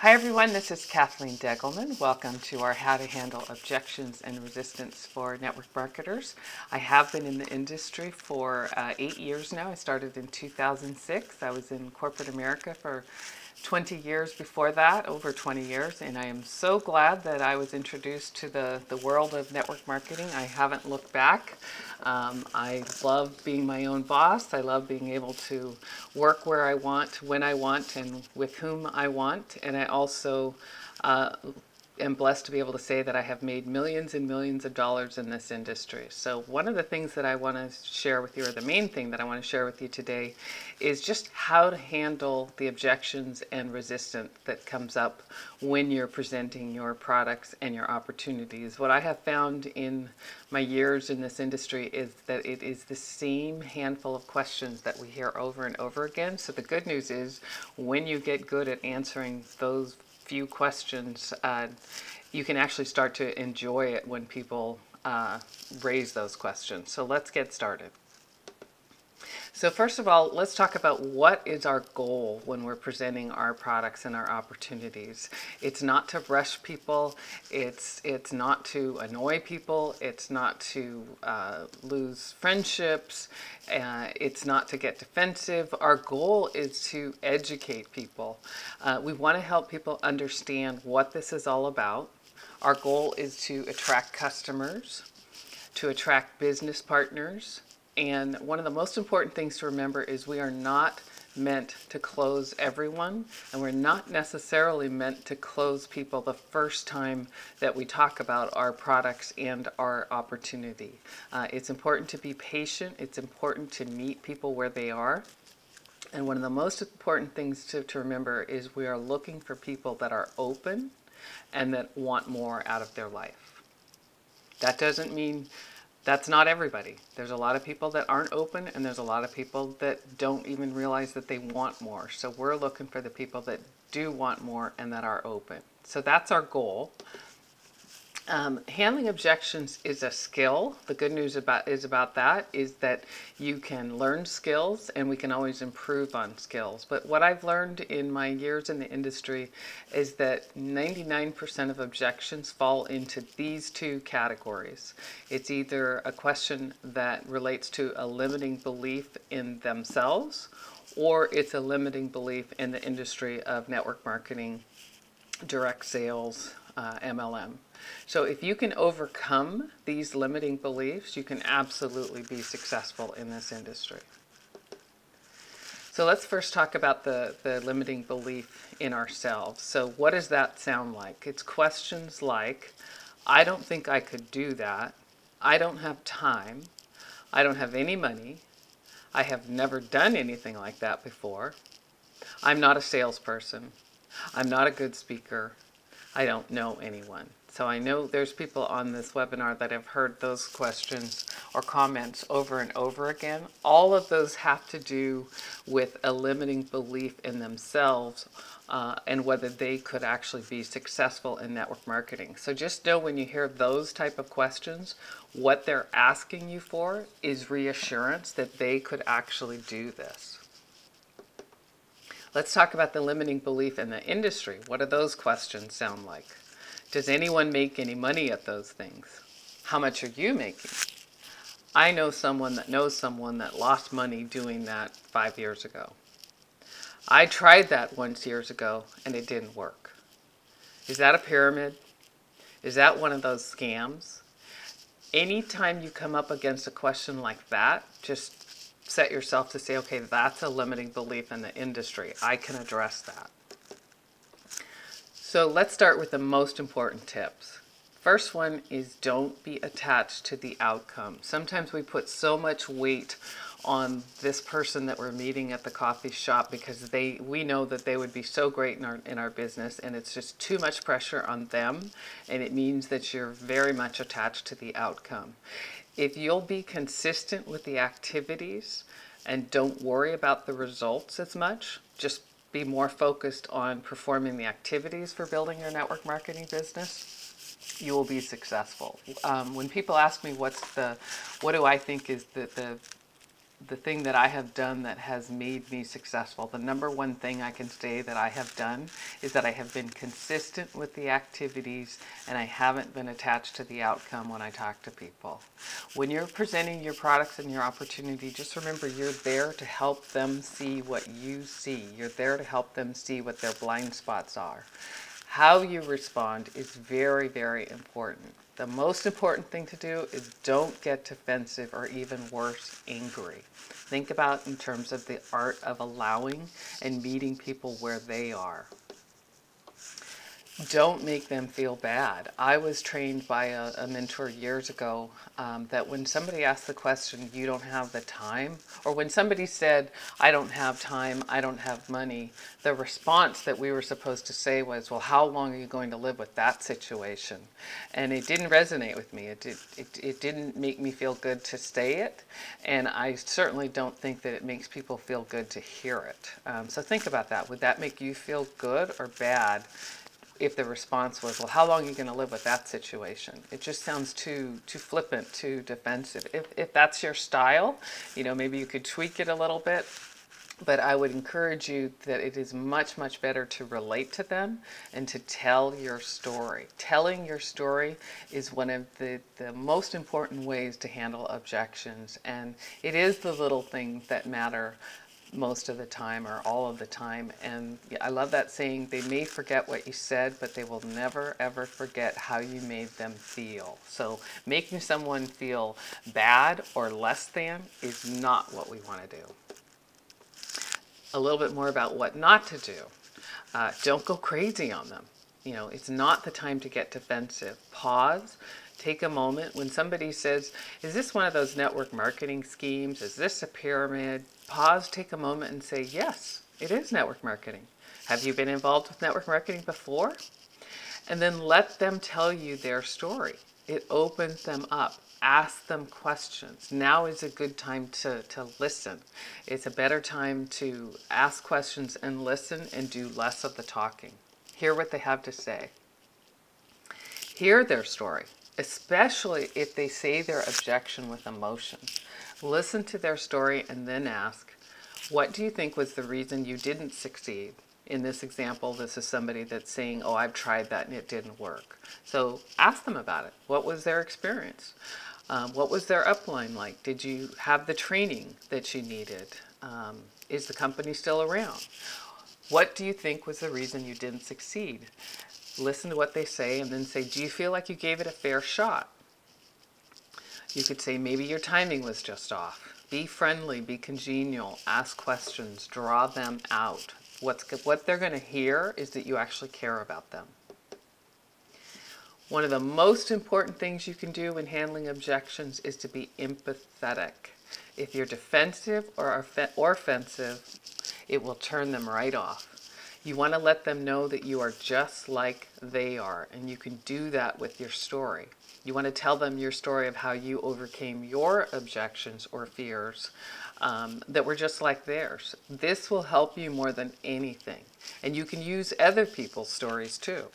Hi everyone, this is Kathleen Degelman. Welcome to our How to Handle Objections and Resistance for Network Marketers. I have been in the industry for 8 years now. I started in 2006. I was in corporate America for 20 years before that, over 20 years, and I am so glad that I was introduced to the world of network marketing. I haven't looked back. I love being my own boss. I love being able to work where I want, when I want, and with whom I want. And I also am blessed to be able to say that I have made millions and millions of dollars in this industry. So one of the things that I want to share with you, or the main thing that I want to share with you today, is just how to handle the objections and resistance that comes up when you're presenting your products and your opportunities. What I have found in my years in this industry is that it is the same handful of questions that we hear over and over again. So the good news is when you get good at answering those few questions, you can actually start to enjoy it when people raise those questions. So let's get started. So first of all, let's talk about what is our goal when we're presenting our products and our opportunities. It's not to rush people. It's not to annoy people. It's not to lose friendships. It's not to get defensive. Our goal is to educate people. We want to help people understand what this is all about. Our goal is to attract customers, to attract business partners. And one of the most important things to remember is we are not meant to close everyone, and we're not necessarily meant to close people the first time that we talk about our products and our opportunity. It's important to be patient. It's important to meet people where they are. And one of the most important things to remember is we are looking for people that are open and that want more out of their life. That doesn't mean that's not everybody. There's a lot of people that aren't open, and there's a lot of people that don't even realize that they want more. So we're looking for the people that do want more and that are open. So that's our goal. Handling objections is a skill. The good news about that is that you can learn skills, and we can always improve on skills. But what I've learned in my years in the industry is that 99% of objections fall into these two categories. It's either a question that relates to a limiting belief in themselves, or it's a limiting belief in the industry of network marketing, direct sales, MLM. So if you can overcome these limiting beliefs, you can absolutely be successful in this industry. So let's first talk about the limiting belief in ourselves. So what does that sound like? It's questions like, I don't think I could do that. I don't have time. I don't have any money. I have never done anything like that before. I'm not a salesperson. I'm not a good speaker. I don't know anyone. So I know there's people on this webinar that have heard those questions or comments over and over again. All of those have to do with a limiting belief in themselves and whether they could actually be successful in network marketing. So just know when you hear those type of questions, what they're asking you for is reassurance that they could actually do this. Let's talk about the limiting belief in the industry. What do those questions sound like? Does anyone make any money at those things? How much are you making? I know someone that knows someone that lost money doing that 5 years ago. I tried that once years ago and it didn't work. Is that a pyramid? Is that one of those scams? Anytime you come up against a question like that, just set yourself to say, okay, that's a limiting belief in the industry. I can address that. So let's start with the most important tips. First one is don't be attached to the outcome. Sometimes we put so much weight on this person that we're meeting at the coffee shop because we know that they would be so great in our business, and it's just too much pressure on them, and it means that you're very much attached to the outcome. If you'll be consistent with the activities and don't worry about the results as much, just be more focused on performing the activities for building your network marketing business, you will be successful. When people ask me what do I think is the the thing that I have done that has made me successful, the number one thing I can say that I have done is that I have been consistent with the activities and I haven't been attached to the outcome when I talk to people. When you're presenting your products and your opportunity, just remember you're there to help them see what you see. You're there to help them see what their blind spots are. How you respond is very, very important. The most important thing to do is don't get defensive or even worse, angry. Think about in terms of the art of allowing and meeting people where they are. Don't make them feel bad. I was trained by a mentor years ago that when somebody asked the question, you don't have the time, or when somebody said, I don't have time, I don't have money, the response that we were supposed to say was, well, how long are you going to live with that situation? And it didn't resonate with me. It didn't make me feel good to say it, and I certainly don't think that it makes people feel good to hear it. So think about that. Would that make you feel good or bad if the response was, well, how long are you going to live with that situation? It just sounds too flippant, too defensive. If that's your style, maybe you could tweak it a little bit. But I would encourage you that it is much, much better to relate to them and to tell your story. Telling your story is one of the most important ways to handle objections. And it is the little things that matter most of the time or all of the time. And I love that saying, they may forget what you said, but they will never ever forget how you made them feel. So making someone feel bad or less than is not what we want to do. A little bit more about what not to do. Don't go crazy on them. It's not the time to get defensive. Pause. Take a moment. When somebody says, is this one of those network marketing schemes? Is this a pyramid? Pause, take a moment and say, yes, it is network marketing. Have you been involved with network marketing before? And then let them tell you their story. It opens them up. Ask them questions. Now is a good time to listen. It's a better time to ask questions and listen and do less of the talking. Hear what they have to say. Hear their story, especially if they say their objection with emotion. Listen to their story and then ask, what do you think was the reason you didn't succeed? In this example, this is somebody that's saying, oh, I've tried that and it didn't work. So ask them about it. What was their experience? What was their upline like? Did you have the training that you needed? Is the company still around? What do you think was the reason you didn't succeed? Listen to what they say and then say, do you feel like you gave it a fair shot? You could say, maybe your timing was just off. Be friendly, be congenial, ask questions, draw them out. What they're going to hear is that you actually care about them. One of the most important things you can do when handling objections is to be empathetic. If you're defensive or offensive, it will turn them right off. You want to let them know that you are just like they are, and you can do that with your story. You want to tell them your story of how you overcame your objections or fears that were just like theirs. This will help you more than anything. And you can use other people's stories too.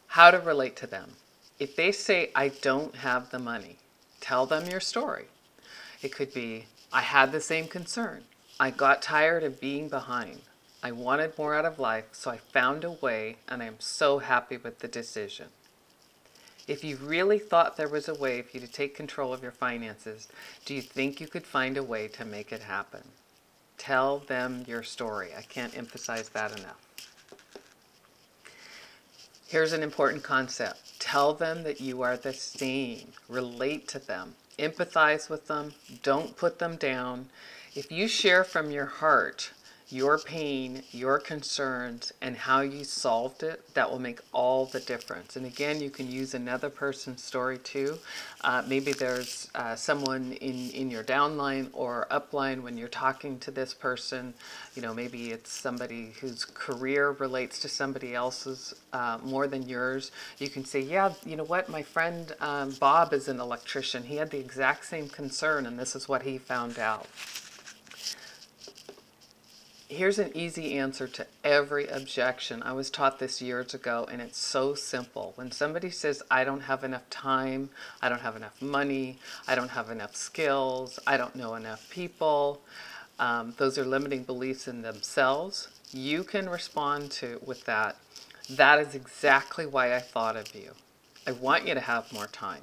How to relate to them. If they say, I don't have the money, tell them your story. It could be, I had the same concern. I got tired of being behind. I wanted more out of life, so I found a way, and I'm so happy with the decision. If you really thought there was a way for you to take control of your finances, do you think you could find a way to make it happen? Tell them your story. I can't emphasize that enough. Here's an important concept. Tell them that you are the same. Relate to them. Empathize with them. Don't put them down. If you share from your heart your pain, your concerns, and how you solved it, that will make all the difference. And again, you can use another person's story too. Maybe there's someone in your downline or upline when you're talking to this person. Maybe it's somebody whose career relates to somebody else's more than yours. You can say, yeah, you know what, my friend Bob is an electrician. He had the exact same concern, and this is what he found out. Here's an easy answer to every objection. I was taught this years ago, and it's so simple. When somebody says, I don't have enough time, I don't have enough money, I don't have enough skills, I don't know enough people, those are limiting beliefs in themselves. You can respond with that. That is exactly why I thought of you. I want you to have more time.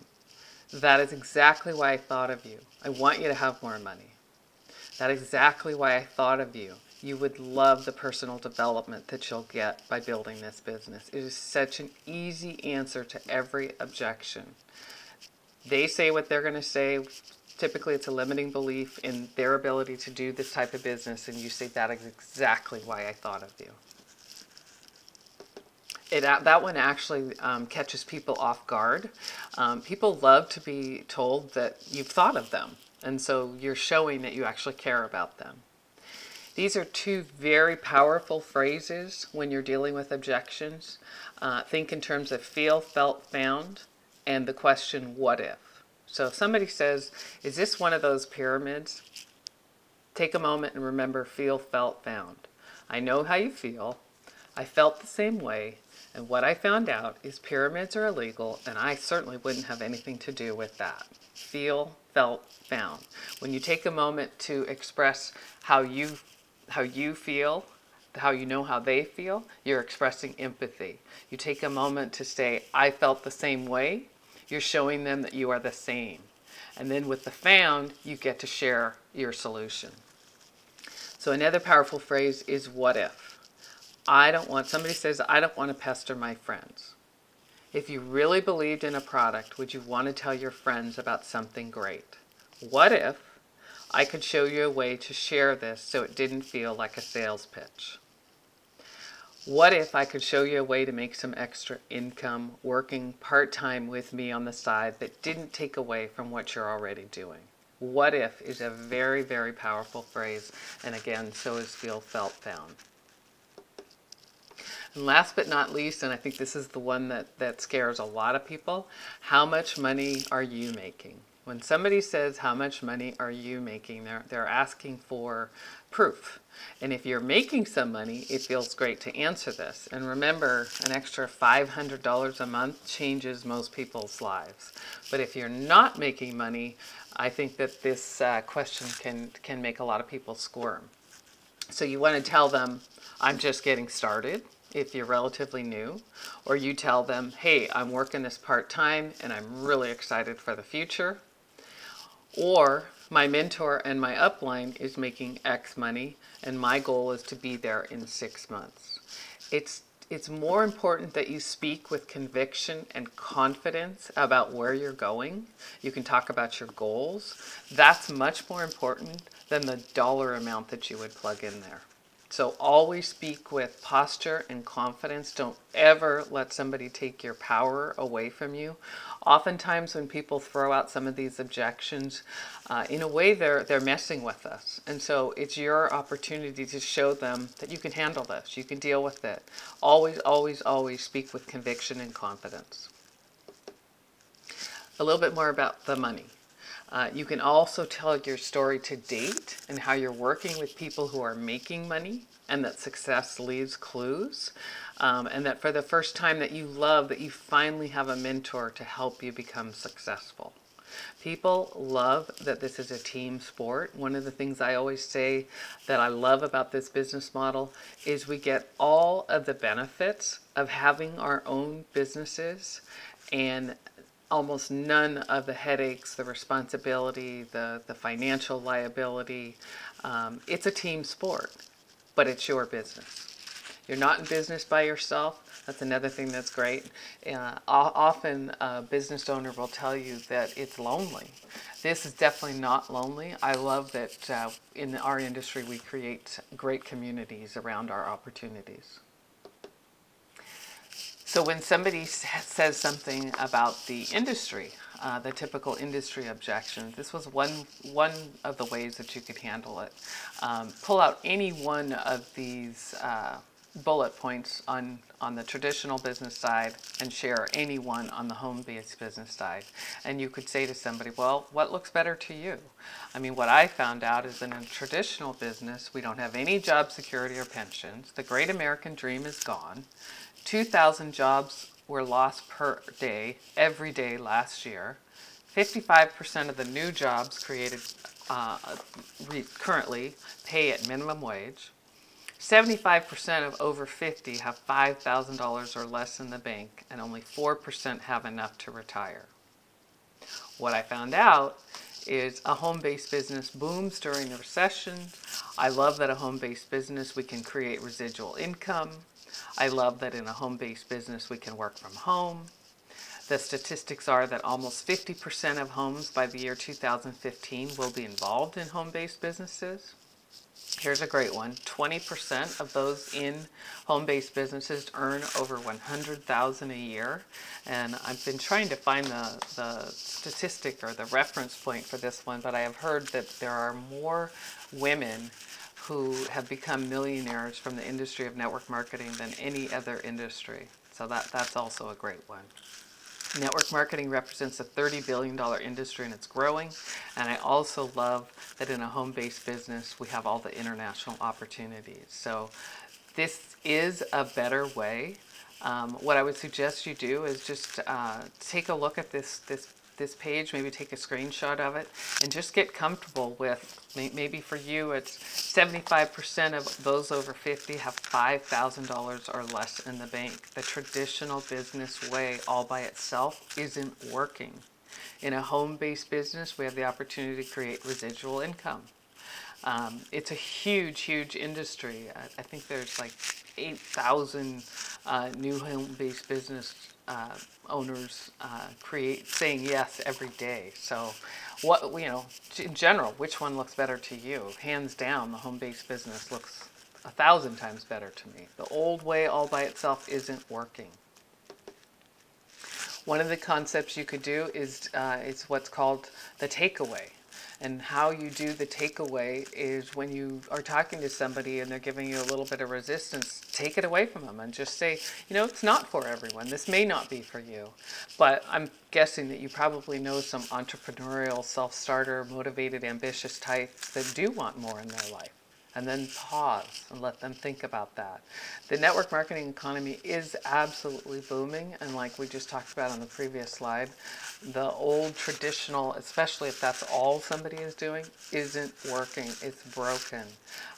That is exactly why I thought of you. I want you to have more money. That is exactly why I thought of you. You would love the personal development that you'll get by building this business. It is such an easy answer to every objection. They say what they're going to say. Typically, it's a limiting belief in their ability to do this type of business, and you say, that is exactly why I thought of you. That one actually catches people off guard. People love to be told that you've thought of them, and so you're showing that you actually care about them. These are two very powerful phrases when you're dealing with objections. Think in terms of feel, felt, found, and the question, what if? So if somebody says, is this one of those pyramids? Take a moment and remember feel, felt, found. I know how you feel. I felt the same way. And what I found out is pyramids are illegal, and I certainly wouldn't have anything to do with that. Feel, felt, found. When you take a moment to express how you feel, how you know how they feel, you're expressing empathy. You take a moment to say, I felt the same way. You're showing them that you are the same. And then with the found, you get to share your solution. So another powerful phrase is what if. Somebody says, I don't want to pester my friends. If you really believed in a product, would you want to tell your friends about something great? What if I could show you a way to share this so it didn't feel like a sales pitch? What if I could show you a way to make some extra income working part-time with me on the side that didn't take away from what you're already doing? What if is a very, very powerful phrase, and again, so is feel, felt, found. And last but not least, and I think this is the one that scares a lot of people, how much money are you making? When somebody says, how much money are you making, they're asking for proof. And if you're making some money, it feels great to answer this. And remember, an extra $500 a month changes most people's lives. But if you're not making money, I think that this question can make a lot of people squirm. So you want to tell them, I'm just getting started, if you're relatively new, or you tell them, hey, I'm working this part-time and I'm really excited for the future, or my mentor and my upline is making X money and my goal is to be there in 6 months. It's more important that you speak with conviction and confidence about where you're going. You can talk about your goals. That's much more important than the dollar amount that you would plug in there. So always speak with posture and confidence. Don't ever let somebody take your power away from you. Oftentimes when people throw out some of these objections, in a way they're messing with us. And so it's your opportunity to show them that you can handle this. You can deal with it. Always, always, always speak with conviction and confidence. A little bit more about the money. You can also tell your story to date and how you're working with people who are making money and that success leaves clues. And that for the first time that you love that you finally have a mentor to help you become successful. People love that this is a team sport. One of the things I always say that I love about this business model is we get all of the benefits of having our own businesses and almost none of the headaches, the responsibility, the financial liability. It's a team sport, but it's your business. You're not in business by yourself. That's another thing that's great. Often a business owner will tell you that it's lonely. This is definitely not lonely. I love that in our industry we create great communities around our opportunities. So when somebody says something about the industry, the typical industry objection, this was one of the ways that you could handle it. Pull out any one of these bullet points on the traditional business side and share any one on the home-based business side. And you could say to somebody, well, what looks better to you? I mean, what I found out is that in a traditional business, we don't have any job security or pensions. The great American dream is gone. 2,000 jobs were lost per day, every day last year. 55% of the new jobs created currently pay at minimum wage. 75% of over 50 have $5,000 or less in the bank, and only 4% have enough to retire. What I found out is a home-based business booms during the recession. I love that a home-based business, we can create residual income. I love that in a home-based business we can work from home. The statistics are that almost 50% of homes by the year 2015 will be involved in home-based businesses. Here's a great one. 20% of those in home-based businesses earn over $100,000 a year. And I've been trying to find the statistic or the reference point for this one, but I have heard that there are more women who have become millionaires from the industry of network marketing than any other industry. So that's also a great one. Network marketing represents a $30 billion industry and it's growing. And I also love that in a home-based business, we have all the international opportunities. So this is a better way. What I would suggest you do is just take a look at this page, maybe take a screenshot of it, and just get comfortable with, maybe for you it's 75% of those over 50 have $5,000 or less in the bank. The traditional business way all by itself isn't working. In a home-based business, we have the opportunity to create residual income. It's a huge, huge industry. I think there's like 8,000 new home-based business owners saying yes every day. So what, in general, which one looks better to you? Hands down, the home-based business looks 1,000 times better to me. The old way all by itself isn't working. One of the concepts you could do is what's called the takeaway. And how you do the takeaway is when you are talking to somebody and they're giving you a little bit of resistance, take it away from them and just say, it's not for everyone. This may not be for you. But I'm guessing that you probably know some entrepreneurial, self-starter, motivated, ambitious types that do want more in their life. And then pause and let them think about that. The network marketing economy is absolutely booming. And like we just talked about on the previous slide, the old traditional, especially if that's all somebody is doing, isn't working. It's broken.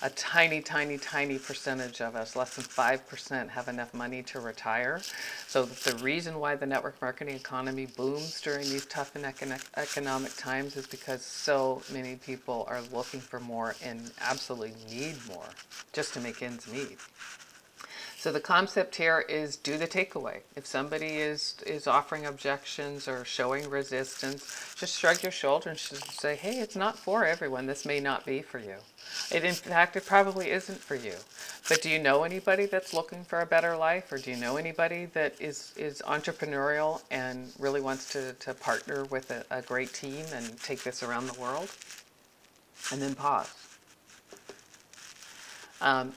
A tiny, tiny, tiny percentage of us, less than 5%, have enough money to retire. So the reason why the network marketing economy booms during these tough and economic times is because so many people are looking for more and absolutely need more just to make ends meet. So the concept here is do the takeaway. If somebody is offering objections or showing resistance, just shrug your shoulders and say, hey, it's not for everyone. This may not be for you. In fact, it probably isn't for you. But do you know anybody that's looking for a better life? Or do you know anybody that is entrepreneurial and really wants to partner with a great team and take this around the world? And then pause.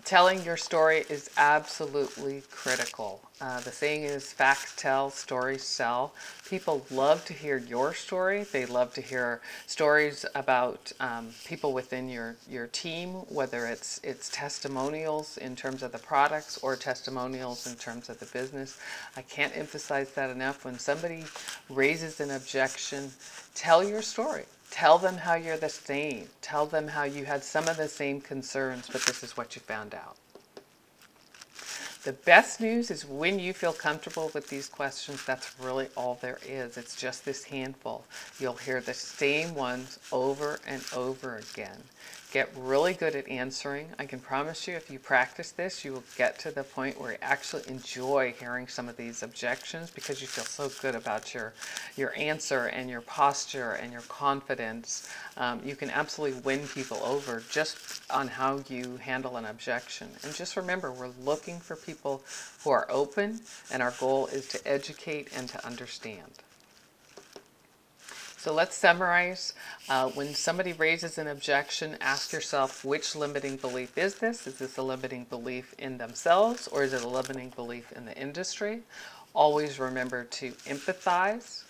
Telling your story is absolutely critical. The saying is facts tell, stories sell. People love to hear your story. They love to hear stories about people within your team, whether it's testimonials in terms of the products or testimonials in terms of the business. I can't emphasize that enough. When somebody raises an objection, tell your story. Tell them how you're the same. Tell them how you had some of the same concerns, but this is what you found out. The best news is when you feel comfortable with these questions, that's really all there is. It's just this handful. You'll hear the same ones over and over again. Get really good at answering. I can promise you if you practice this, you will get to the point where you actually enjoy hearing some of these objections because you feel so good about your answer and your posture and your confidence. You can absolutely win people over just on how you handle an objection. And just remember, we're looking for people who are open, and our goal is to educate and to understand. So let's summarize. When somebody raises an objection, ask yourself, which limiting belief is this? Is this a limiting belief in themselves, or is it a limiting belief in the industry? Always remember to empathize,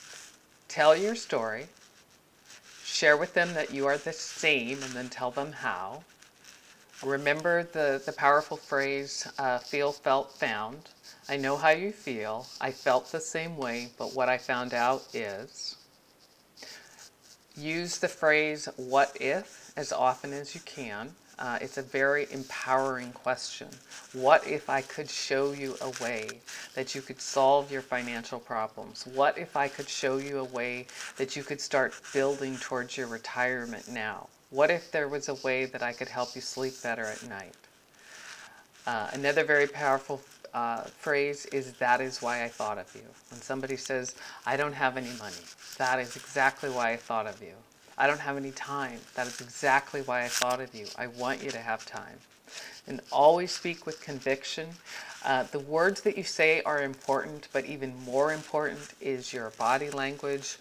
tell your story, share with them that you are the same, and then tell them how. Remember the powerful phrase, feel, felt, found. I know how you feel. I felt the same way, but what I found out is. Use the phrase, what if, as often as you can. It's a very empowering question. What if I could show you a way that you could solve your financial problems? What if I could show you a way that you could start building towards your retirement now? What if there was a way that I could help you sleep better at night? Another very powerful phrase is, that is why I thought of you. When somebody says, I don't have any money, that is exactly why I thought of you. I don't have any time, that is exactly why I thought of you. I want you to have time. And always speak with conviction. The words that you say are important, but even more important is your body language,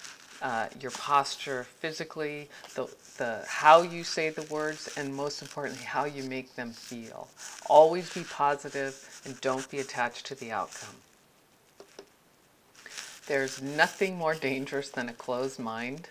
your posture physically, the how you say the words, and most importantly, how you make them feel. Always be positive and don't be attached to the outcome. There's nothing more dangerous than a closed mind.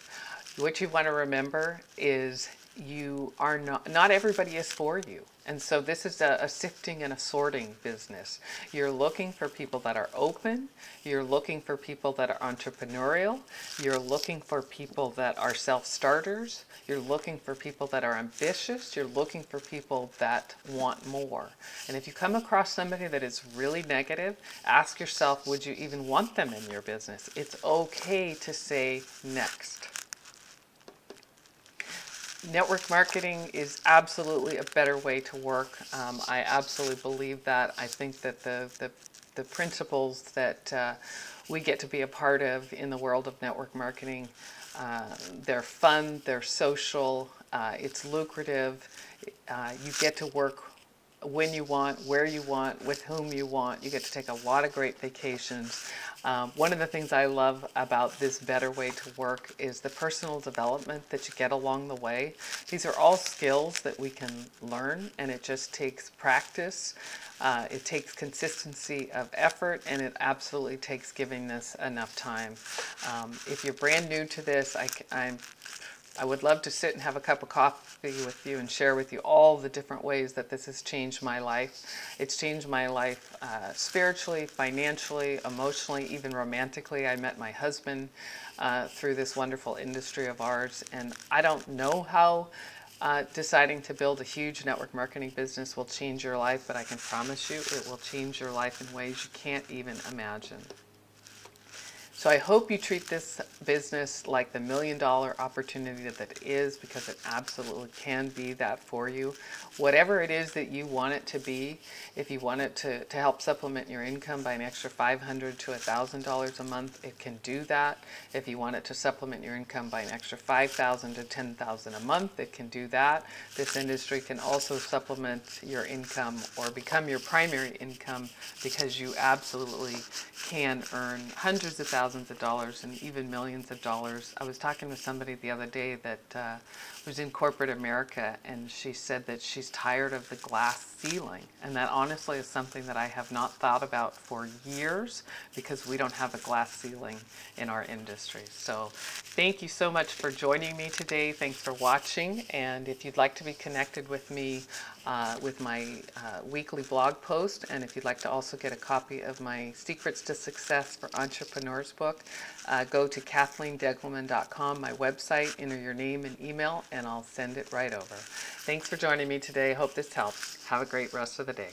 What you want to remember is you are not everybody is for you. And so this is a sifting and a sorting business. You're looking for people that are open. You're looking for people that are entrepreneurial. You're looking for people that are self-starters. You're looking for people that are ambitious. You're looking for people that want more. And if you come across somebody that is really negative, ask yourself, would you even want them in your business? It's okay to say next. Network marketing is absolutely a better way to work. I absolutely believe that. I think that the principles that we get to be a part of in the world of network marketing, they're fun, they're social, it's lucrative. You get to work when you want, where you want, with whom you want. You get to take a lot of great vacations. One of the things I love about this better way to work is the personal development that you get along the way. These are all skills that we can learn, and it just takes practice. It takes consistency of effort, and it absolutely takes giving this enough time. If you're brand new to this, I would love to sit and have a cup of coffee with you and share with you all the different ways that this has changed my life. It's changed my life spiritually, financially, emotionally, even romantically. I met my husband through this wonderful industry of ours, and I don't know how deciding to build a huge network marketing business will change your life, but I can promise you it will change your life in ways you can't even imagine. So I hope you treat this business like the $1 million opportunity that it is, because it absolutely can be that for you. Whatever it is that you want it to be, if you want it to help supplement your income by an extra $500 to $1,000 a month, it can do that. If you want it to supplement your income by an extra $5,000 to $10,000 a month, it can do that. This industry can also supplement your income or become your primary income, because you absolutely can earn hundreds of thousands of dollars and even millions of dollars. I was talking to somebody the other day that was in corporate America, and she said that she's tired of the glass ceiling, and that honestly is something that I have not thought about for years, because we don't have a glass ceiling in our industry. So thank you so much for joining me today. Thanks for watching, and if you'd like to be connected with me with my weekly blog post, and if you'd like to also get a copy of my Secrets to Success for Entrepreneurs book, go to KathleenDegelman.com, my website, enter your name and email, and I'll send it right over. Thanks for joining me today. Hope this helps. Have a great rest of the day.